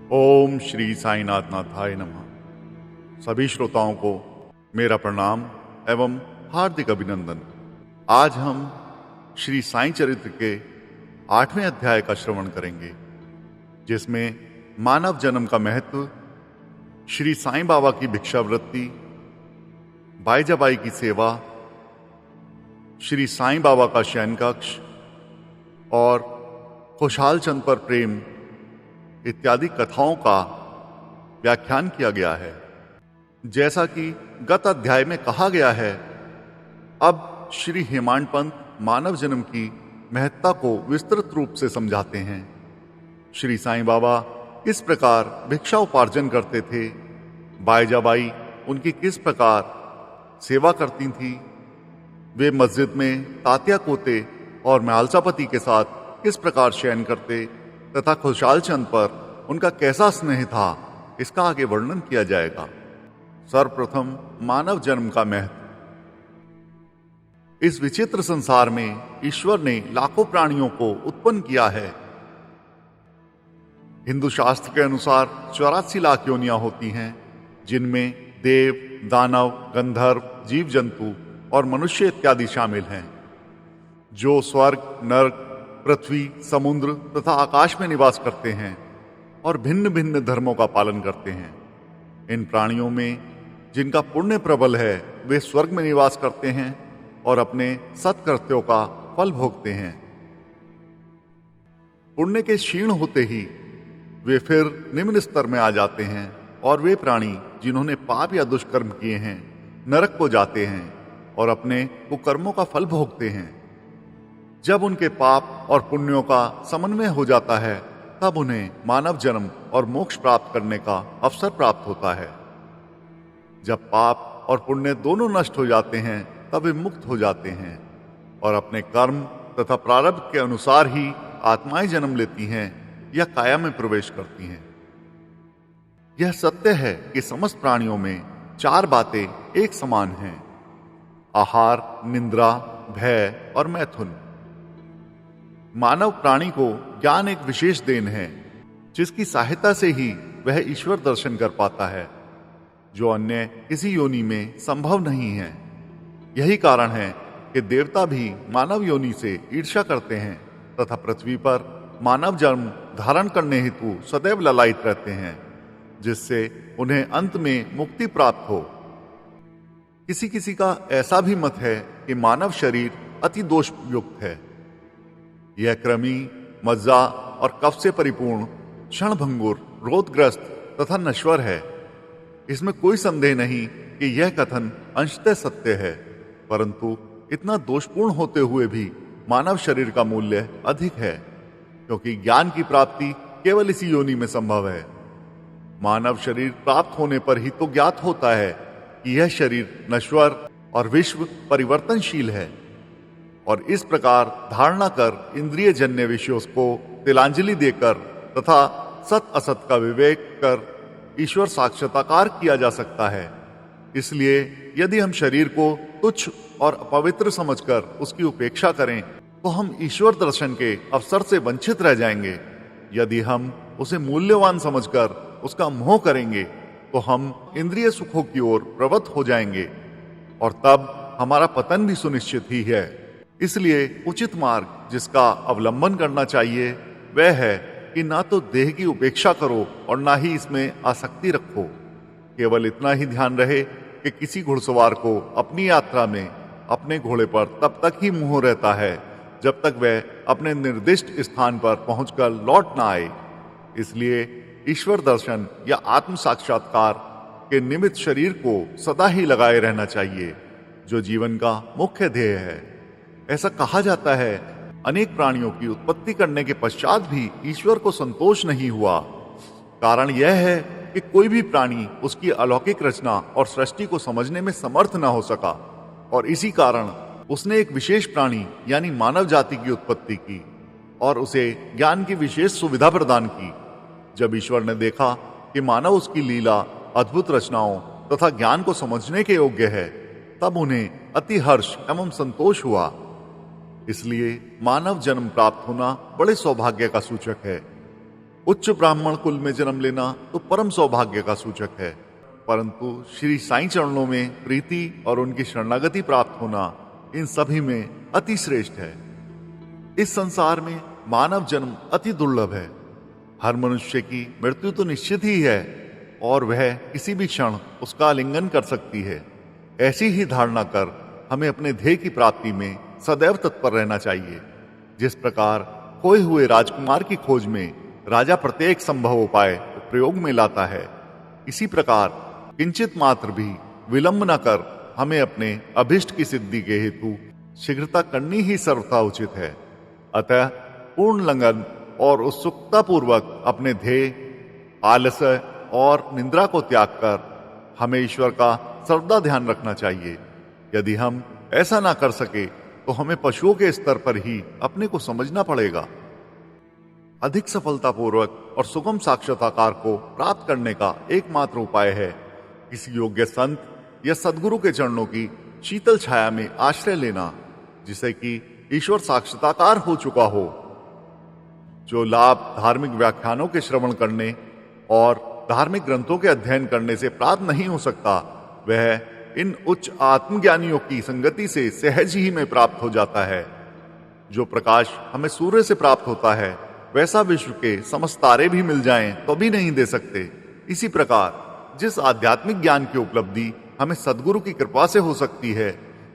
ओम श्री साईनाथ नाथाय नमः। सभी श्रोताओं को मेरा प्रणाम एवं हार्दिक अभिनंदन। आज हम श्री साईं चरित्र के 8वें अध्याय का श्रवण करेंगे, जिसमें मानव जन्म का महत्व, श्री साईं बाबा की भिक्षावृत्ति, बाईजाबाई की सेवा, श्री साईं बाबा का शयन कक्ष और खुशहाल चंद पर प्रेम इत्यादि कथाओं का व्याख्यान किया गया है। जैसा कि गत अध्याय में कहा गया है, अब श्री हेमांड पंत मानव जन्म की महत्ता को विस्तृत रूप से समझाते हैं। श्री साईं बाबा किस प्रकार भिक्षा उपार्जन करते थे, बाईजाबाई उनकी किस प्रकार सेवा करती थी, वे मस्जिद में तात्या कोते और म्यालसापति के साथ किस प्रकार शयन करते तथा खुशहाल चंद पर उनका कैसा स्नेह था, इसका आगे वर्णन किया जाएगा। सर्वप्रथम मानव जन्म का महत्व। इस विचित्र संसार में ईश्वर ने लाखों प्राणियों को उत्पन्न किया है। हिंदू शास्त्र के अनुसार 84 लाख योनियां होती हैं, जिनमें देव, दानव, गंधर्व, जीव जंतु और मनुष्य इत्यादि शामिल हैं, जो स्वर्ग, नरक, पृथ्वी, समुद्र तथा आकाश में निवास करते हैं और भिन्न भिन्न धर्मों का पालन करते हैं। इन प्राणियों में जिनका पुण्य प्रबल है, वे स्वर्ग में निवास करते हैं और अपने सत्कृत्यों का फल भोगते हैं। पुण्य के क्षीण होते ही वे फिर निम्न स्तर में आ जाते हैं और वे प्राणी जिन्होंने पाप या दुष्कर्म किए हैं, नरक को जाते हैं और अपने कुकर्मों का फल भोगते हैं। जब उनके पाप और पुण्यों का समन्वय हो जाता है, तब उन्हें मानव जन्म और मोक्ष प्राप्त करने का अवसर प्राप्त होता है। जब पाप और पुण्य दोनों नष्ट हो जाते हैं, तब वे मुक्त हो जाते हैं और अपने कर्म तथा प्रारब्ध के अनुसार ही आत्माएं जन्म लेती हैं या काया में प्रवेश करती हैं। यह सत्य है कि समस्त प्राणियों में 4 बातें एक समान हैं: आहार, निद्रा, भय और मैथुन। मानव प्राणी को ज्ञान एक विशेष देन है, जिसकी सहायता से ही वह ईश्वर दर्शन कर पाता है, जो अन्य किसी योनि में संभव नहीं है। यही कारण है कि देवता भी मानव योनि से ईर्ष्या करते हैं तथा पृथ्वी पर मानव जन्म धारण करने हेतु सदैव ललायित रहते हैं, जिससे उन्हें अंत में मुक्ति प्राप्त हो। किसी किसी का ऐसा भी मत है कि मानव शरीर अति दोष युक्त है। यह कृमि, मज्जा और कफ से परिपूर्ण, क्षणभंगुर, रोगग्रस्त तथा नश्वर है। इसमें कोई संदेह नहीं कि यह कथन अंशतः सत्य है, परंतु इतना दोषपूर्ण होते हुए भी मानव शरीर का मूल्य अधिक है, क्योंकि ज्ञान की प्राप्ति केवल इसी योनि में संभव है। मानव शरीर प्राप्त होने पर ही तो ज्ञात होता है कि यह शरीर नश्वर और विश्व परिवर्तनशील है, और इस प्रकार धारणा कर इंद्रिय जन्य विषयों को तिलांजलि देकर तथा सत असत का विवेक कर ईश्वर साक्षात्कार किया जा सकता है। इसलिए यदि हम शरीर को तुच्छ और अपवित्र समझकर उसकी उपेक्षा करें, तो हम ईश्वर दर्शन के अवसर से वंचित रह जाएंगे। यदि हम उसे मूल्यवान समझकर उसका मोह करेंगे, तो हम इंद्रिय सुखों की ओर प्रवृत्त हो जाएंगे और तब हमारा पतन भी सुनिश्चित ही है। इसलिए उचित मार्ग जिसका अवलंबन करना चाहिए, वह है कि ना तो देह की उपेक्षा करो और ना ही इसमें आसक्ति रखो। केवल इतना ही ध्यान रहे कि किसी घुड़सवार को अपनी यात्रा में अपने घोड़े पर तब तक ही मोह रहता है जब तक वह अपने निर्दिष्ट स्थान पर पहुंचकर लौट ना आए। इसलिए ईश्वर दर्शन या आत्म साक्षात्कार के निमित्त शरीर को सदा ही लगाए रहना चाहिए, जो जीवन का मुख्य ध्येय है। ऐसा कहा जाता है, अनेक प्राणियों की उत्पत्ति करने के पश्चात भी ईश्वर को संतोष नहीं हुआ। कारण यह है कि कोई भी प्राणी उसकी अलौकिक रचना और सृष्टि को समझने में समर्थ न हो सका, और इसी कारण उसने एक विशेष प्राणी यानी मानव जाति की उत्पत्ति की और उसे ज्ञान की विशेष सुविधा प्रदान की। जब ईश्वर ने देखा कि मानव उसकी लीला, अद्भुत रचनाओं तथा ज्ञान को समझने के योग्य है, तब उन्हें अति हर्ष एवं संतोष हुआ। इसलिए मानव जन्म प्राप्त होना बड़े सौभाग्य का सूचक है। उच्च ब्राह्मण कुल में जन्म लेना तो परम सौभाग्य का सूचक है, परंतु श्री साईं चरणों में प्रीति और उनकी शरणागति प्राप्त होना इन सभी में अति श्रेष्ठ है। इस संसार में मानव जन्म अति दुर्लभ है। हर मनुष्य की मृत्यु तो निश्चित ही है और वह किसी भी क्षण उसका आलिंगन कर सकती है। ऐसी ही धारणा कर हमें अपने ध्येय की प्राप्ति में सदैव तत्पर रहना चाहिए। जिस प्रकार खोए हुए राजकुमार की खोज में राजा प्रत्येक संभव उपाय प्रयोग में लाता है, इसी प्रकार किंचित मात्र भी विलंब न कर हमें अपने अभिष्ट की सिद्धि के हेतु शीघ्रता करनी ही सर्वथा उचित है। अतः पूर्ण लगन और उत्सुकता पूर्वक अपने ध्येय, आलस्य और निंद्रा को त्याग कर हमें ईश्वर का सर्वदा ध्यान रखना चाहिए। यदि हम ऐसा ना कर सके तो हमें पशुओं के स्तर पर ही अपने को समझना पड़ेगा। अधिक सफलतापूर्वक और सुगम साक्षात्कार को प्राप्त करने का एकमात्र उपाय है किसी योग्य संत या सद्गुरु के चरणों की शीतल छाया में आश्रय लेना, जिसे कि ईश्वर साक्षात्कार हो चुका हो। जो लाभ धार्मिक व्याख्यानों के श्रवण करने और धार्मिक ग्रंथों के अध्ययन करने से प्राप्त नहीं हो सकता, वह इन उच्च आत्मज्ञानियों की संगति से सहज ही में प्राप्त हो जाता है। जो प्रकाश हमें सूर्य से प्राप्त होता है, वैसा विश्व के समस्त तारे भी मिल जाएं तो भी नहीं दे सकते। इसी प्रकार जिस आध्यात्मिक ज्ञान की उपलब्धि हमें सद्गुरु की कृपा से हो सकती है,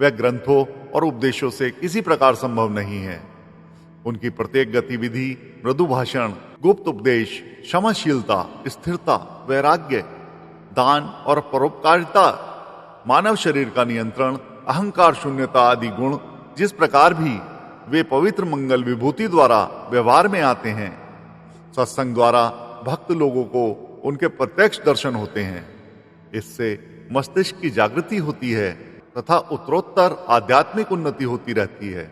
वह ग्रंथों और उपदेशों से किसी प्रकार संभव नहीं है। उनकी प्रत्येक गतिविधि, मृदु भाषण, गुप्त उपदेश, क्षमाशीलता, स्थिरता, वैराग्य, दान और परोपकारिता, मानव शरीर का नियंत्रण, अहंकार शून्यता आदि गुण जिस प्रकार भी वे पवित्र मंगल विभूति द्वारा व्यवहार में आते हैं, सत्संग द्वारा भक्त लोगों को उनके प्रत्यक्ष दर्शन होते हैं। इससे मस्तिष्क की जागृति होती है तथा उत्तरोत्तर आध्यात्मिक उन्नति होती रहती है।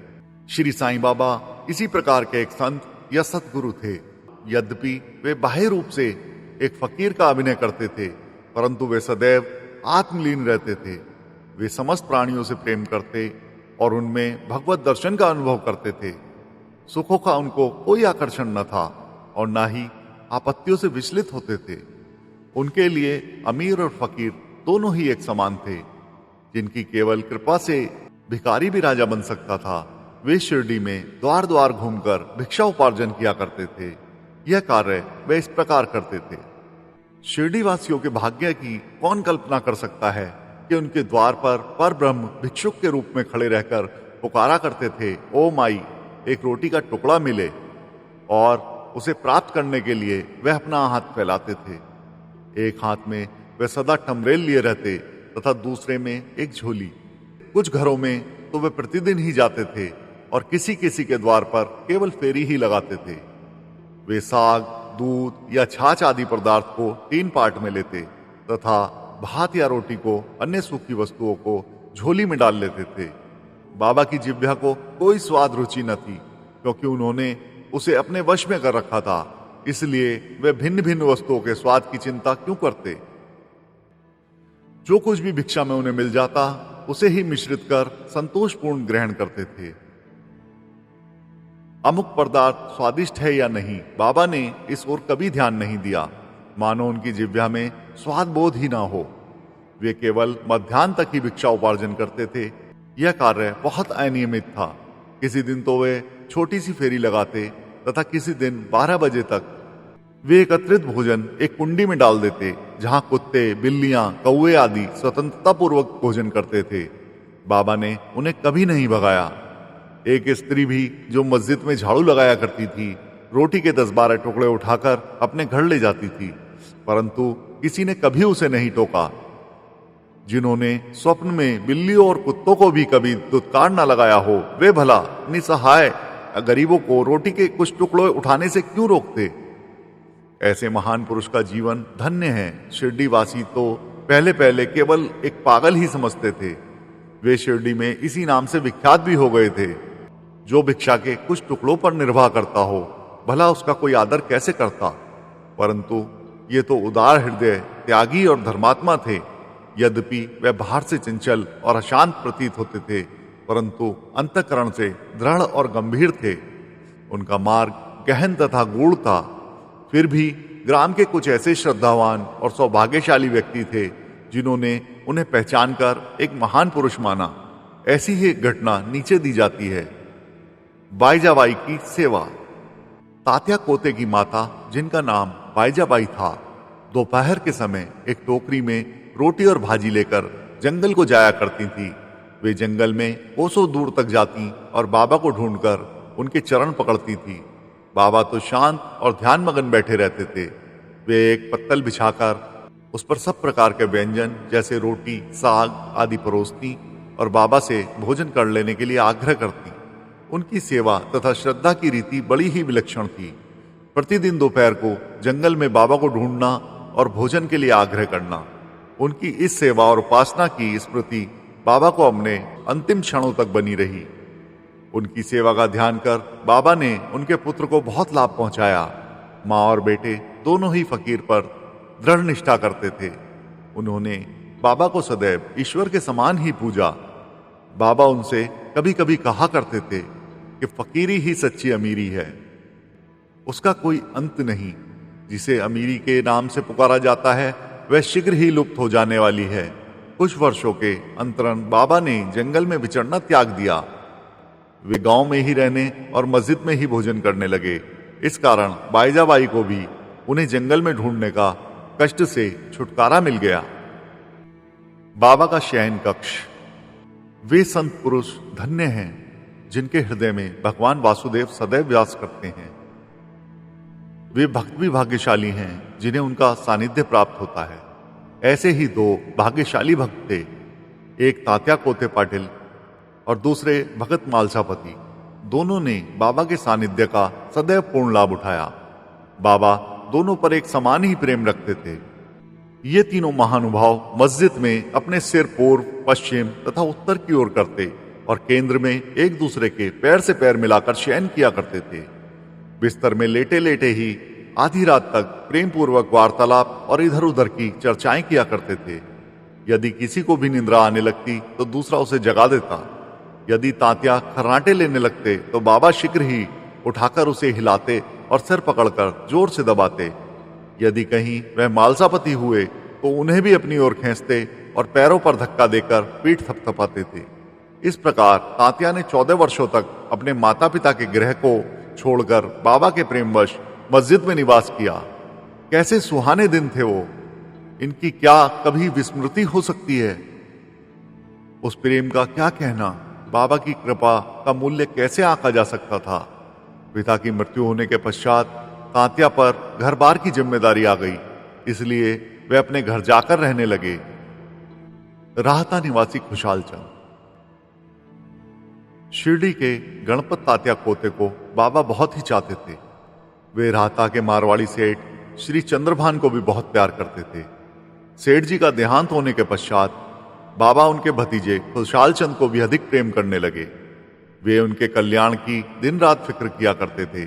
श्री साईं बाबा इसी प्रकार के एक संत या सतगुरु थे। यद्यपि वे बाह्य रूप से एक फकीर का अभिनय करते थे, परंतु वे सदैव आत्मलीन रहते थे। वे समस्त प्राणियों से प्रेम करते और उनमें भगवत दर्शन का अनुभव करते थे। सुखों का उनको कोई आकर्षण न था और न ही आपत्तियों से विचलित होते थे। उनके लिए अमीर और फकीर दोनों ही एक समान थे। जिनकी केवल कृपा से भिखारी भी राजा बन सकता था, वे शिरडी में द्वार द्वार घूमकर भिक्षा उपार्जन किया करते थे। यह कार्य वे इस प्रकार करते थे। शिरडी वासियों के भाग्य की कौन कल्पना कर सकता है कि उनके द्वार पर ब्रह्म भिक्षुक के रूप में खड़े रहकर पुकारा करते थे, ओ माई, एक रोटी का टुकड़ा मिले, और उसे प्राप्त करने के लिए वह अपना हाथ फैलाते थे। एक हाथ में वे सदा टमरेल लिए रहते तथा दूसरे में एक झोली। कुछ घरों में तो वे प्रतिदिन ही जाते थे और किसी किसी के द्वार पर केवल फेरी ही लगाते थे। वे साग, दूध या छाछ आदि पदार्थ को 3 पार्ट में लेते तथा भात या रोटी को, अन्य सूखी वस्तुओं को झोली में डाल लेते थे। बाबा की जिह्वा को कोई स्वाद रुचि न थी, क्योंकि उन्होंने उसे अपने वश में कर रखा था। इसलिए वे भिन्न भिन्न वस्तुओं के स्वाद की चिंता क्यों करते। जो कुछ भी भिक्षा में उन्हें मिल जाता, उसे ही मिश्रित कर संतोषपूर्ण ग्रहण करते थे। अमुक पदार्थ स्वादिष्ट है या नहीं, बाबा ने इस ओर कभी ध्यान नहीं दिया, मानो उनकी जिह्वा में स्वाद बोध ही ना हो। वे केवल मध्याह्न तक ही भिक्षा उपार्जन करते थे। यह कार्य बहुत अनियमित था। किसी दिन तो वे छोटी सी फेरी लगाते तथा किसी दिन 12 बजे तक वे एकत्रित भोजन एक कुंडी में डाल देते, जहां कुत्ते, बिल्लियां, कौवे आदि स्वतंत्रता पूर्वक भोजन करते थे। बाबा ने उन्हें कभी नहीं भगाया। एक स्त्री भी जो मस्जिद में झाड़ू लगाया करती थी, रोटी के 10-12 टुकड़े उठाकर अपने घर ले जाती थी, परंतु किसी ने कभी उसे नहीं टोका। जिन्होंने स्वप्न में बिल्लियों और कुत्तों को भी कभी दुत्कार न लगाया हो, वे भला निसहाय गरीबों को रोटी के कुछ टुकड़े उठाने से क्यों रोकते। ऐसे महान पुरुष का जीवन धन्य है। शिरडी वासी तो पहले पहले केवल एक पागल ही समझते थे। वे शिरडी में इसी नाम से विख्यात भी हो गए थे। जो भिक्षा के कुछ टुकड़ों पर निर्वाह करता हो, भला उसका कोई आदर कैसे करता। परंतु ये तो उदार हृदय, त्यागी और धर्मात्मा थे। यद्यपि वे बाहर से चंचल और अशांत प्रतीत होते थे, परंतु अंतःकरण से दृढ़ और गंभीर थे। उनका मार्ग गहन तथा गूढ़ था। फिर भी ग्राम के कुछ ऐसे श्रद्धावान और सौभाग्यशाली व्यक्ति थे जिन्होंने उन्हें पहचानकर एक महान पुरुष माना। ऐसी ही एक घटना नीचे दी जाती है। बाईजाबाई की सेवा। तात्या कोते की माता, जिनका नाम बाईजाबाई था, दोपहर के समय एक टोकरी में रोटी और भाजी लेकर जंगल को जाया करती थी। वे जंगल में कोसों दूर तक जाती और बाबा को ढूंढकर उनके चरण पकड़ती थी। बाबा तो शांत और ध्यान मगन बैठे रहते थे। वे एक पत्तल बिछाकर उस पर सब प्रकार के व्यंजन जैसे रोटी, साग आदि परोसती और बाबा से भोजन कर लेने के लिए आग्रह करती। उनकी सेवा तथा श्रद्धा की रीति बड़ी ही विलक्षण थी। प्रतिदिन दोपहर को जंगल में बाबा को ढूंढना और भोजन के लिए आग्रह करना। उनकी इस सेवा और उपासना की स्मृति बाबा को अपने अंतिम क्षणों तक बनी रही। उनकी सेवा का ध्यान कर बाबा ने उनके पुत्र को बहुत लाभ पहुंचाया। माँ और बेटे दोनों ही फकीर पर दृढ़ निष्ठा करते थे। उन्होंने बाबा को सदैव ईश्वर के समान ही पूजा। बाबा उनसे कभी कभी कहा करते थे कि फकीरी ही सच्ची अमीरी है, उसका कोई अंत नहीं। जिसे अमीरी के नाम से पुकारा जाता है वह शीघ्र ही लुप्त हो जाने वाली है। कुछ वर्षों के अंतरन बाबा ने जंगल में विचरना त्याग दिया। वे गांव में ही रहने और मस्जिद में ही भोजन करने लगे। इस कारण बाईजाबाई को भी उन्हें जंगल में ढूंढने का कष्ट से छुटकारा मिल गया। बाबा का शयन कक्ष। वे संत पुरुष धन्य हैं जिनके हृदय में भगवान वासुदेव सदैव व्यास करते हैं। वे भक्त भी भाग्यशाली हैं जिन्हें उनका सानिध्य प्राप्त होता है। ऐसे ही दो भाग्यशाली भक्त थे, एक तात्या कोते पाटिल और दूसरे भगत मालसापति। दोनों ने बाबा के सानिध्य का सदैव पूर्ण लाभ उठाया। बाबा दोनों पर एक समान ही प्रेम रखते थे। ये तीनों महानुभाव मस्जिद में अपने सिर पूर्व, पश्चिम तथा उत्तर की ओर करते और केंद्र में एक दूसरे के पैर से पैर मिलाकर शयन किया करते थे। बिस्तर में लेटे लेटे ही आधी रात तक प्रेम पूर्वक वार्तालाप और इधर उधर की चर्चाएं किया करते थे। यदि किसी को भी निंद्रा आने लगती तो दूसरा उसे जगा देता। यदि तात्या खर्राटे लेने लगते तो बाबा शीघ्र ही उठाकर उसे हिलाते और सिर पकड़कर जोर से दबाते। यदि कहीं वह मालसापति हुए तो उन्हें भी अपनी ओर खींचते और पैरों पर धक्का देकर पीठ थपथपाते थे। इस प्रकार तात्या ने 14 वर्षों तक अपने माता पिता के गृह को छोड़कर बाबा के प्रेमवश मस्जिद में निवास किया। कैसे सुहाने दिन थे वो! इनकी क्या कभी विस्मृति हो सकती है? उस प्रेम का क्या कहना! बाबा की कृपा का मूल्य कैसे आंका जा सकता था? पिता की मृत्यु होने के पश्चात तात्या पर घर बार की जिम्मेदारी आ गई, इसलिए वे अपने घर जाकर रहने लगे। राहता निवासी खुशहाल चंद। शिरडी के गणपत तात्या कोते को बाबा बहुत ही चाहते थे। वे राहता के मारवाड़ी सेठ श्री चंद्रभान को भी बहुत प्यार करते थे। सेठ जी का देहांत होने के पश्चात बाबा उनके भतीजे खुशहाल चंद को भी अधिक प्रेम करने लगे। वे उनके कल्याण की दिन रात फिक्र किया करते थे।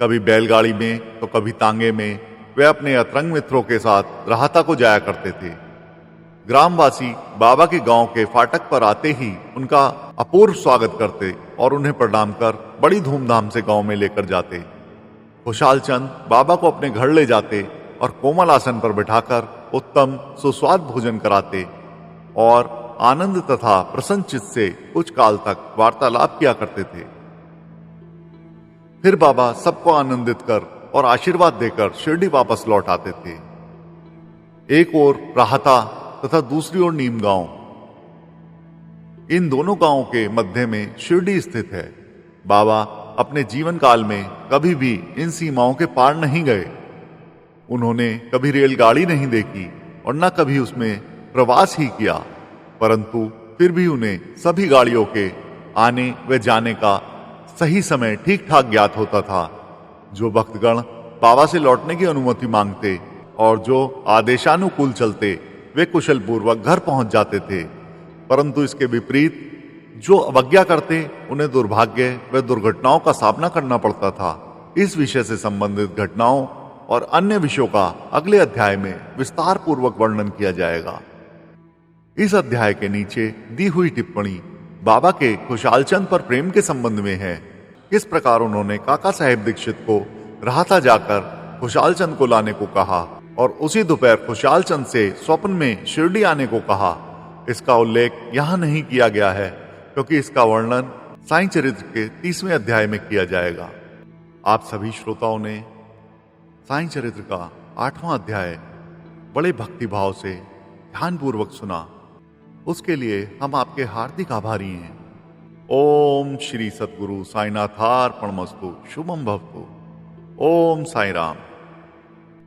कभी बैलगाड़ी में तो कभी तांगे में वे अपने अतरंग मित्रों के साथ राहता को जाया करते थे। ग्रामवासी बाबा के गांव के फाटक पर आते ही उनका अपूर्व स्वागत करते और उन्हें प्रणाम कर बड़ी धूमधाम से गांव में लेकर जाते। खुशहाल चंद बाबा को अपने घर ले जाते और कोमल आसन पर बिठाकर उत्तम सुस्वाद भोजन कराते और आनंद तथा प्रसन्न चित्त से कुछ काल तक वार्तालाप किया करते थे। फिर बाबा सबको आनंदित कर और आशीर्वाद देकर शिरडी वापस लौट आते थे। एक ओर राहता तथा दूसरी ओर नीम गांव। इन दोनों गांवों के मध्य में शिरडी स्थित है। बाबा अपने जीवन काल में कभी भी इन सीमाओं के पार नहीं गए। उन्होंने कभी रेलगाड़ी नहीं देखी और न कभी उसमें प्रवास ही किया, परंतु फिर भी उन्हें सभी गाड़ियों के आने व जाने का सही समय ठीक ठाक ज्ञात होता था। जो भक्तगण बाबा से लौटने की अनुमति मांगते और जो आदेशानुकूल चलते वे कुशल पूर्वक घर पहुंच जाते थे, परंतु इसके विपरीत जो अवज्ञा करते उन्हें दुर्भाग्य व दुर्घटनाओं का सामना करना पड़ता था। इस विषय से संबंधित घटनाओं और अन्य विषयों का अगले अध्याय में विस्तार पूर्वक वर्णन किया जाएगा। इस अध्याय के नीचे दी हुई टिप्पणी बाबा के खुशहाल चंद पर प्रेम के संबंध में है। किस प्रकार उन्होंने काका साहेब दीक्षित को राहता जाकर खुशाल चंद को लाने को कहा और उसी दोपहर खुशाल चंद से स्वप्न में शिरडी आने को कहा। इसका उल्लेख यहाँ नहीं किया गया है क्योंकि इसका वर्णन साईं चरित्र के 30वें अध्याय में किया जाएगा। आप सभी श्रोताओं ने साईं चरित्र का 8वां अध्याय बड़े भक्तिभाव से ध्यानपूर्वक सुना, उसके लिए हम आपके हार्दिक आभारी हैं। ओम श्री सद्गुरु साईनाथार्पणमस्तु। शुभम भवतु। ओम साई राम।